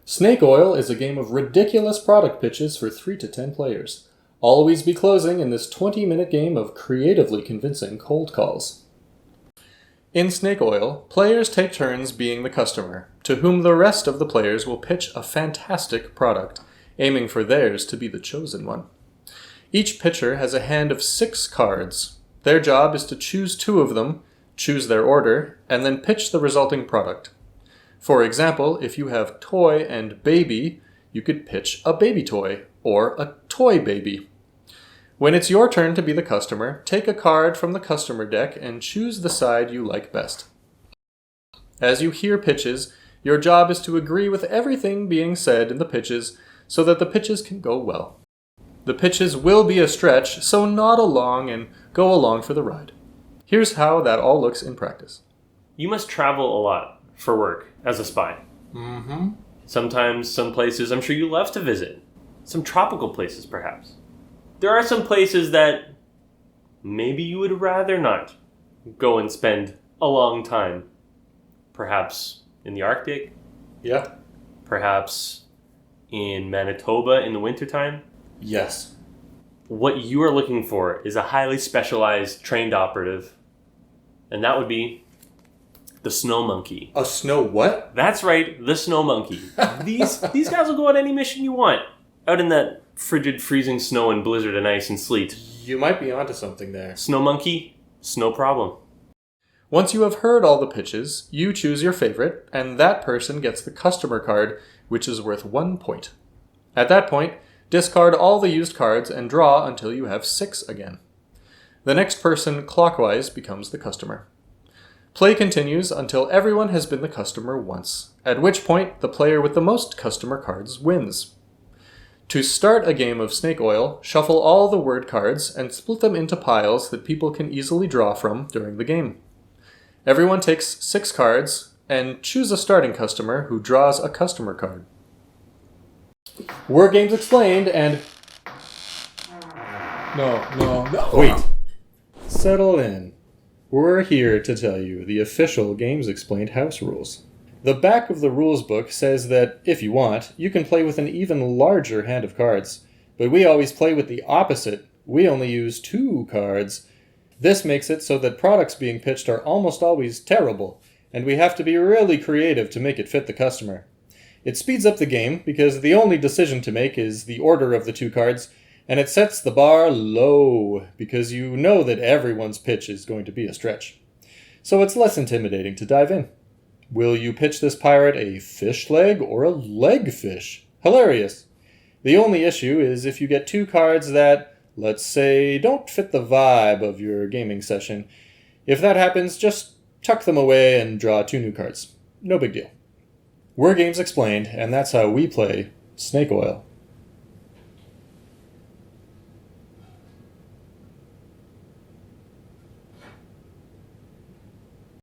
Snake Oil is a game of ridiculous product pitches for 3 to 10 players. Always be closing in this 20-minute game of creatively convincing cold calls. In Snake Oil, players take turns being the customer, to whom the rest of the players will pitch a fantastic product, aiming for theirs to be the chosen one. Each pitcher has a hand of 6 cards. Their job is to choose 2 of them, choose their order, and then pitch the resulting product. For example, if you have toy and baby, you could pitch a baby toy, or a toy baby. When it's your turn to be the customer, take a card from the customer deck and choose the side you like best. As you hear pitches, your job is to agree with everything being said in the pitches so that the pitches can go well. The pitches will be a stretch, so nod along and go along for the ride. Here's how that all looks in practice. You must travel a lot for work as a spy. Mm-hmm. Sometimes some places I'm sure you love to visit. Some tropical places, perhaps. There are some places that maybe you would rather not go and spend a long time. Perhaps in the Arctic. Yeah. Perhaps in Manitoba in the wintertime. Yes. What you are looking for is a highly specialized trained operative. And that would be the snow monkey. A snow what? That's right, the snow monkey. These guys will go on any mission you want. Out in that frigid, freezing snow and blizzard and ice and sleet. You might be onto something there. Snow monkey, no problem. Once you have heard all the pitches, you choose your favorite, and that person gets the customer card, which is worth 1 point. At that point, discard all the used cards and draw until you have 6 again. The next person clockwise becomes the customer. Play continues until everyone has been the customer once, at which point the player with the most customer cards wins. To start a game of Snake Oil, shuffle all the word cards and split them into piles that people can easily draw from during the game. Everyone takes 6 cards and choose a starting customer who draws a customer card. Word Games Explained and... No. Wait. Settle in. We're here to tell you the official Games Explained house rules. The back of the rules book says that, if you want, you can play with an even larger hand of cards. But we always play with the opposite. We only use 2 cards. This makes it so that products being pitched are almost always terrible, and we have to be really creative to make it fit the customer. It speeds up the game because the only decision to make is the order of the 2 cards, and it sets the bar low because you know that everyone's pitch is going to be a stretch. So it's less intimidating to dive in. Will you pitch this pirate a fish leg or a leg fish? Hilarious. The only issue is if you get 2 cards that, let's say, don't fit the vibe of your gaming session. If that happens, just tuck them away and draw 2 new cards. No big deal. We're Games Explained, and that's how we play Snake Oil.